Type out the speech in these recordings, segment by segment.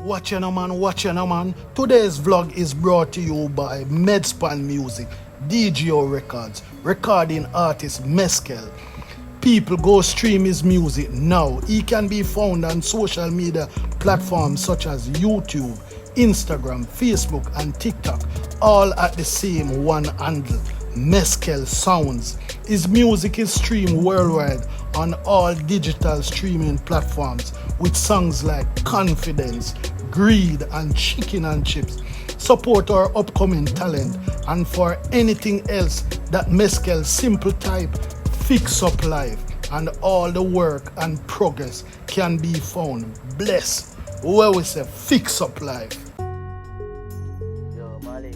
Watch ya now man, watch ya now man. Today's vlog is brought to you by Medspan Music, DGO Records, recording artist Meskel. People go stream his music now. He can be found on social media platforms such as YouTube, Instagram, Facebook and TikTok, all at the same one handle, Meskel Sounds. His music is streamed worldwide on all digital streaming platforms with songs like Confidence, Greed and Chicken and Chips. Support our upcoming talent, and for anything else that Meskel simple type Fix Up Life, and all the work and progress can be found. Bless where we say Fix Up Life. Yo, Mali.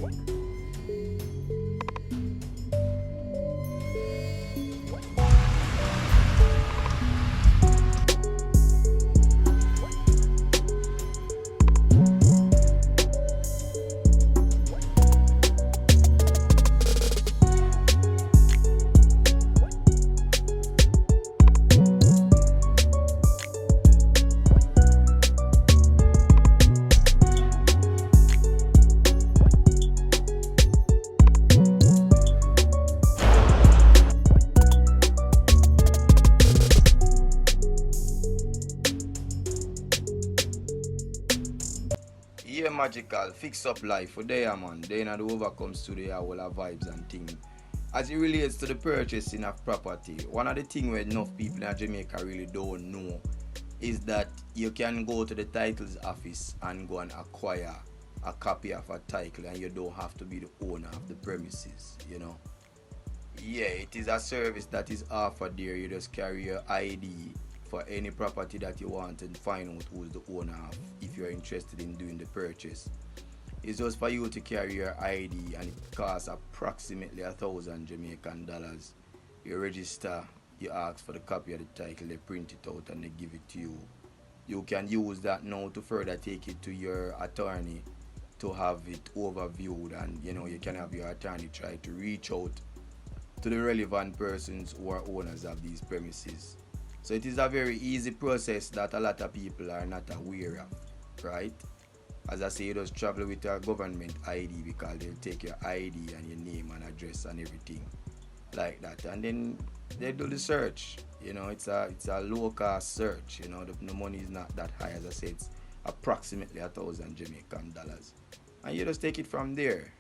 Yeah, magical. Fix Up Life for there, man. Then the Overcome Studio, all our vibes and things. As it relates to the purchasing of property, one of the things where enough people in Jamaica really don't know is that you can go to the titles office and go and acquire a copy of a title, and you don't have to be the owner of the premises, you know. Yeah, it is a service that is offered there. You just carry your ID for any property that you want and find out who's the owner of if you're interested in doing the purchase. It's just for you to carry your ID, and it costs approximately 1,000 Jamaican dollars. You register, you ask for the copy of the title, they print it out and they give it to you. You can use that now to further take it to your attorney to have it overviewed, and you can have your attorney try to reach out to the relevant persons who are owners of these premises. So it is a very easy process that a lot of people are not aware of, right? As I say, you just travel with your government ID, because they'll take your ID and your name and address and everything like that, and then they do the search. It's a low cost search. The money is not that high. As I say, it's approximately 1,000 Jamaican dollars, and you just take it from there.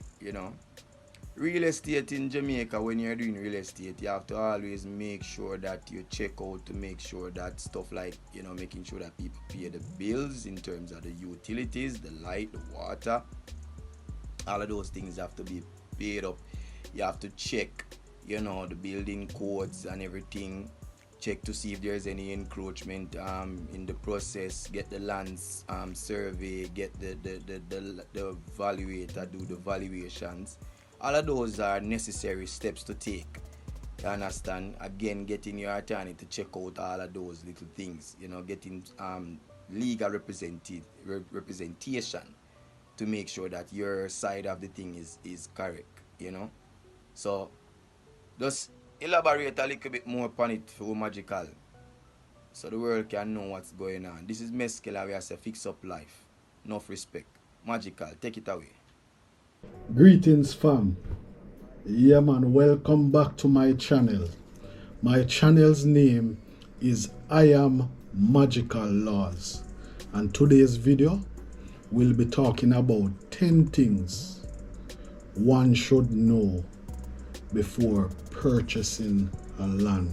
Real estate in Jamaica, when you're doing real estate, you have to always make sure that you check out to make sure that stuff like, making sure that people pay the bills in terms of the utilities, the light, the water, all of those things have to be paid up. You have to check, the building codes and everything. Check to see if there's any encroachment in the process. Get the lands survey, get the evaluator, do the valuations. All of those are necessary steps to take. You understand? Again, getting your attorney to check out all of those little things. Getting legal representation to make sure that your side of the thing is correct. So just elaborate a little bit more upon it for magical, so the world can know what's going on. This is Meskel, we say Fix Up Life. Enough respect. Magical, take it away. Greetings fam. Yeah man, welcome back to my channel. My channel's name is I Am Magical Laws, and today's video we'll be talking about 10 things one should know before purchasing a land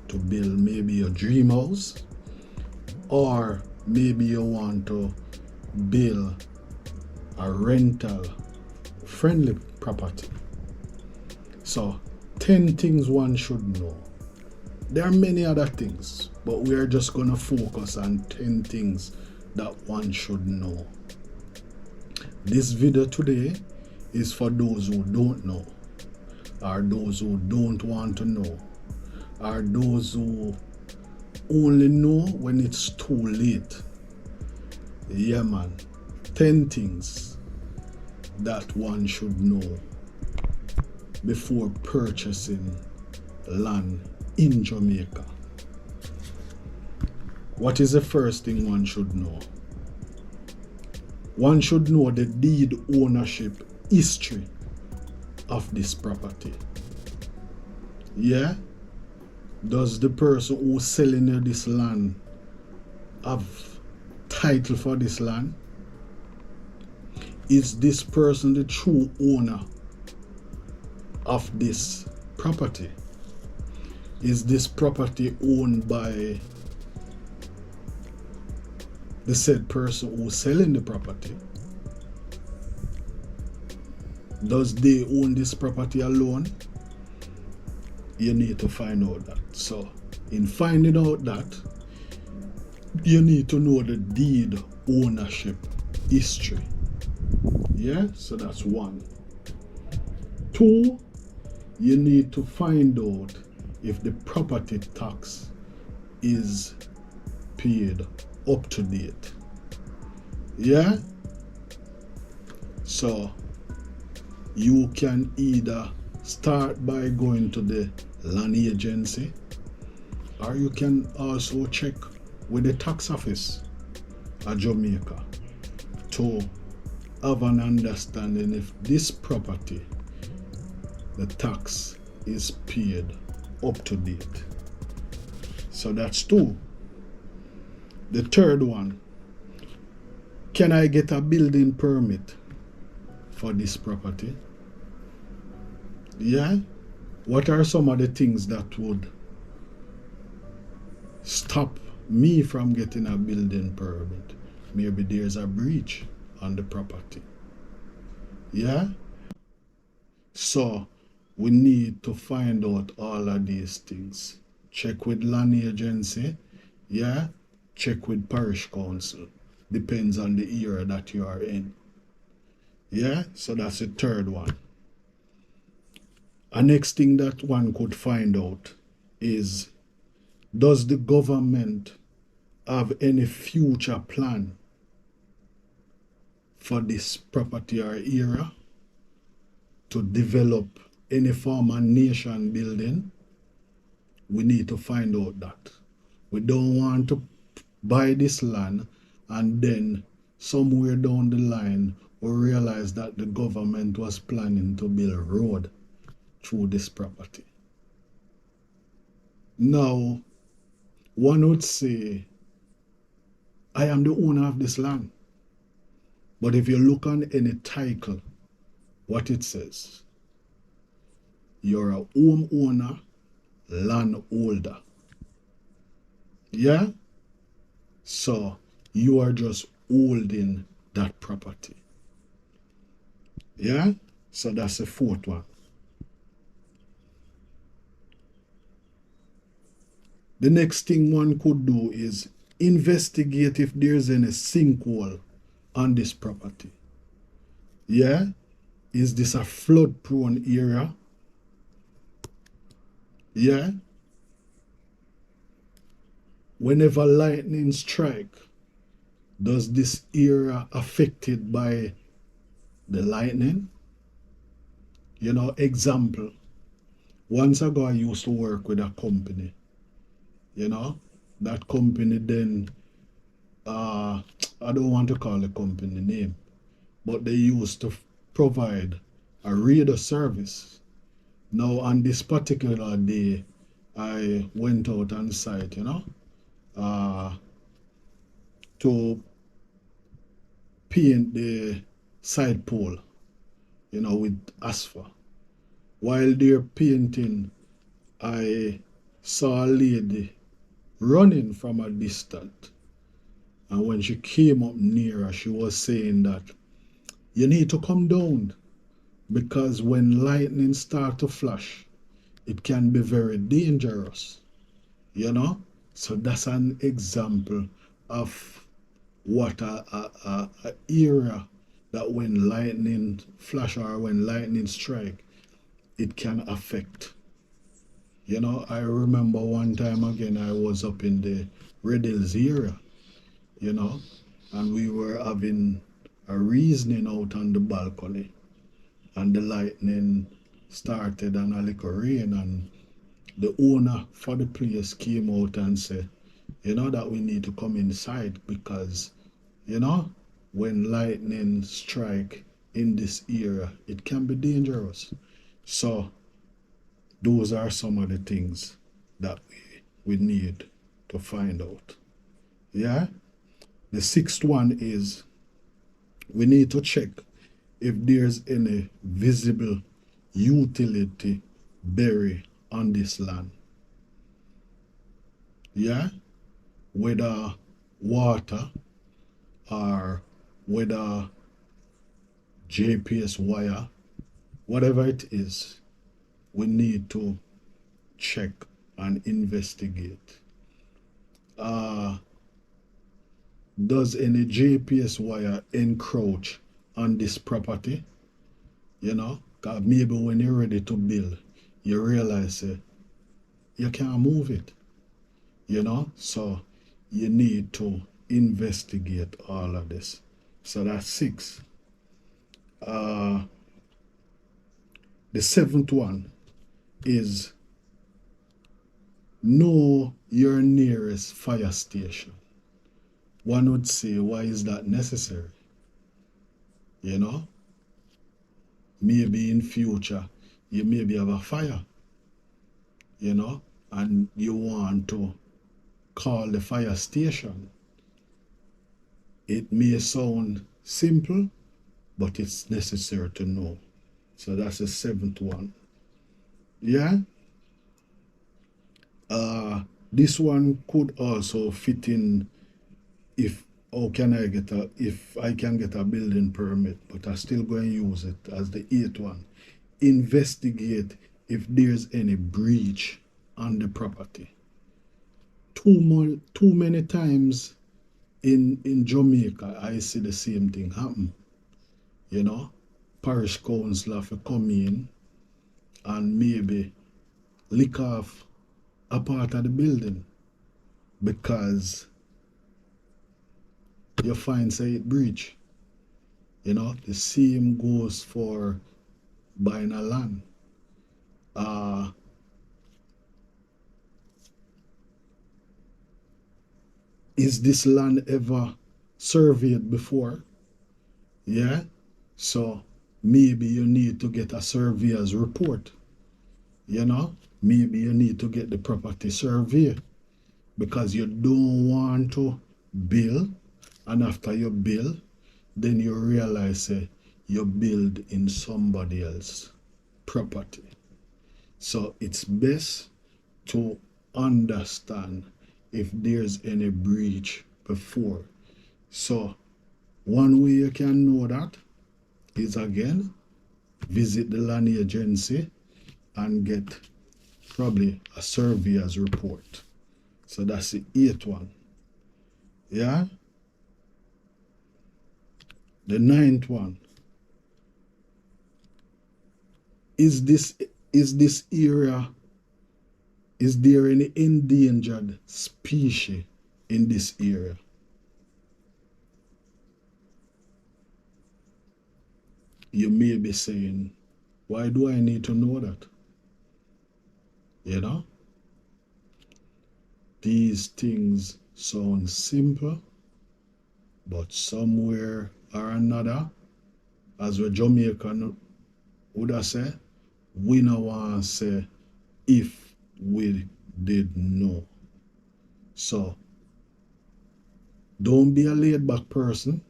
to build maybe a dream house, or maybe you want to build a rental friendly property. So 10 things one should know. There are many other things, but we are just going to focus on 10 things that one should know. This video today is for those who don't know, or those who don't want to know, or those who only know when it's too late. Yeah man, 10 things that one should know before purchasing land in Jamaica. What is the first thing one should know? one should know the deed ownership history of this property. Yeah? Does the person who's selling you this land have title for this land? Is this person the true owner of this property? Is this property owned by the said person who's selling the property? Does they own this property alone? You need to find out that. So, in finding out that, you need to know the deed ownership history. Yeah, so that's one. Two, you need to find out if the property tax is paid up to date. Yeah? So, you can either start by going to the land agency, or you can also check with the tax office at Jamaica to have an understanding if this property, the tax is paid up to date. So that's two. The third one, can I get a building permit for this property? Yeah? What are some of the things that would stop me from getting a building permit? Maybe there's a breach on the property. Yeah? So we need to find out all of these things. Check with land agency. Yeah? Check with parish council. Depends on the area that you are in. Yeah? So that's the third one. A next thing that one could find out is, does the government have any future plan for this property or area to develop any form of nation building? We need to find out that. We don't want to buy this land and then somewhere down the line we realize that the government was planning to build a road through this property. Now, one would say, I am the owner of this land. But if you look on any title, what it says, you're a homeowner, landholder. Yeah? So, you are just holding that property. Yeah? So that's the fourth one. The next thing one could do is investigate if there's any sinkhole on this property. Yeah? Is this a flood prone area? Yeah? Whenever lightning strike, does this area affected by the lightning? You know, example, once ago I used to work with a company. You know, that company then, I don't want to call the company name, but they used to provide a radar service. Now, on this particular day, I went out on site, you know, to paint the side pole, you know, with asphalt. While they're painting, I saw a lady running from a distance. And when she came up nearer, she was saying that you need to come down because when lightning starts to flash, it can be very dangerous. You know? So that's an example of what a area that when lightning flash or when lightning strike, it can affect. You know, I remember one time again, I was up in the Red Hills area, you know, and we were having a reasoning out on the balcony, and the lightning started and a little rain, and the owner for the place came out and said, you know, that we need to come inside because, you know, when lightning strike in this area, it can be dangerous. So those are some of the things that we need to find out. Yeah? The sixth one is we need to check if there's any visible utility buried on this land. Yeah? Whether water or whether GPS wire, whatever it is, we need to check and investigate. Does any GPS wire encroach on this property? You know, 'cause maybe when you're ready to build, you realize you can't move it. You know, so you need to investigate all of this. So that's 6. The 7th one is know your nearest fire station. One would say, why is that necessary? You know, maybe in future you maybe have a fire, you know, and you want to call the fire station. It may sound simple, but it's necessary to know. So that's the 7th one. Yeah. This one could also fit in if if I can get a building permit, but I still going to use it as the 8th one. Investigate if there's any breach on the property. Too many times in Jamaica, I see the same thing happen. You know, parish council have to come in and maybe lick off a part of the building because you find say it breach. You know, the same goes for buying a land. Is this land ever surveyed before? Yeah. So maybe you need to get a surveyor's report. You know, maybe you need to get the property surveyed because you don't want to build, and after you build, then you realize you build in somebody else's property. So it's best to understand if there's any breach before. So one way you can know that is, again, visit the land agency and get probably a surveyor's report. So that's the 8th one. Yeah. The 9th one. Is this area, is there any endangered species in this area? You may be saying, why do I need to know that? You know? These things sound simple, but somewhere or another, as we Jamaican would have said, we no want to say if we did know. So don't be a laid back person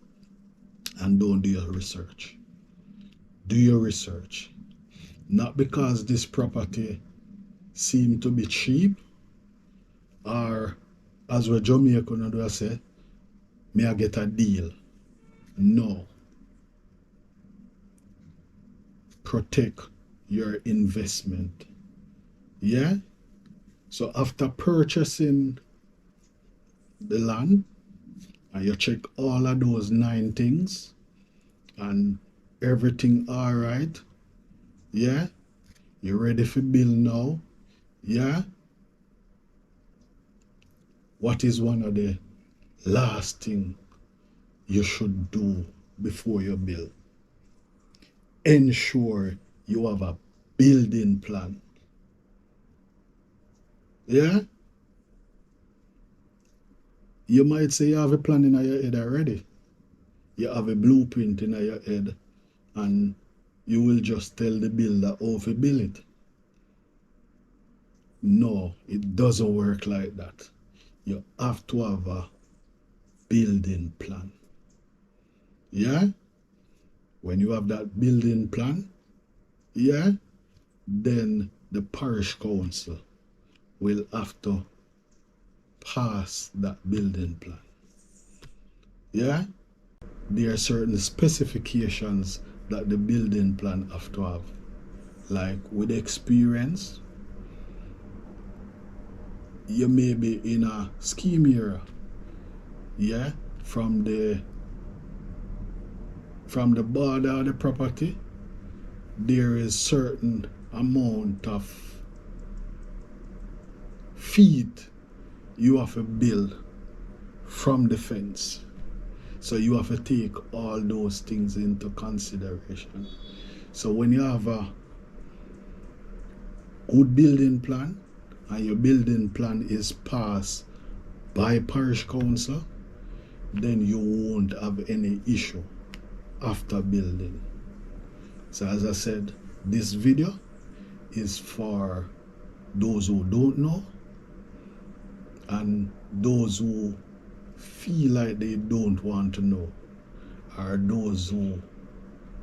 and don't do your research. Do your research. Not because this property seem to be cheap, or as we Jamaican would say, may I get a deal? No. Protect your investment. Yeah? So after purchasing the land, and you check all of those 9 things, and everything all right, yeah? You ready for build now? Yeah? What is one of the last thing you should do before you build? Ensure you have a building plan. Yeah? You might say you have a plan in your head already. you have a blueprint in your head and you will just tell the builder how to build it. No, it doesn't work like that. You have to have a building plan. Yeah? When you have that building plan, yeah, then the parish council will have to pass that building plan. Yeah? There are certain specifications that the building plan have to have. Like with experience, you may be in a scheme era, yeah, from the border of the property, there is certain amount of feet you have to build from the fence. So you have to take all those things into consideration. So when you have a good building plan and your building plan is passed by parish council, then you won't have any issue after building. So as I said, this video is for those who don't know and those who feel like they don't want to know, or those who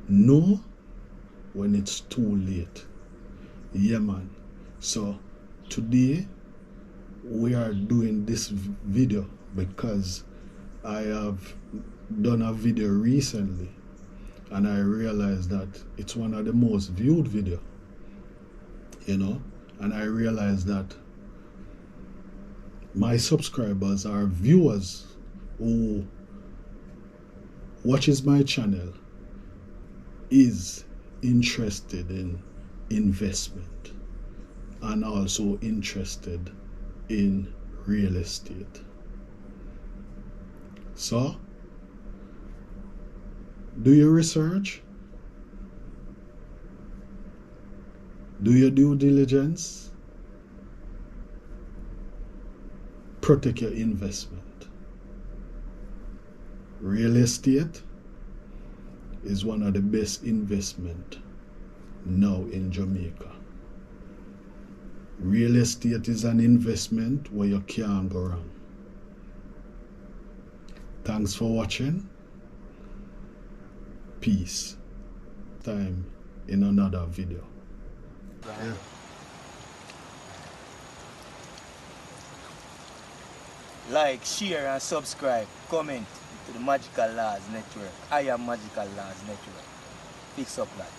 know when it's too late. Yeah, man. So today we are doing this video because I have done a video recently and I realized that it's one of the most viewed video, you know, and I realized that my subscribers or viewers who watches my channel is interested in investment and also interested in real estate. So do your research, do your due diligence, protect your investment. Real estate is one of the best investment now in Jamaica. Real estate is an investment where you can't go wrong. Thanks for watching. Peace. Time in another video. Yeah. Like, share and subscribe. Comment to the Magical Laws Network. I am Magical Laws Network. Fix up that.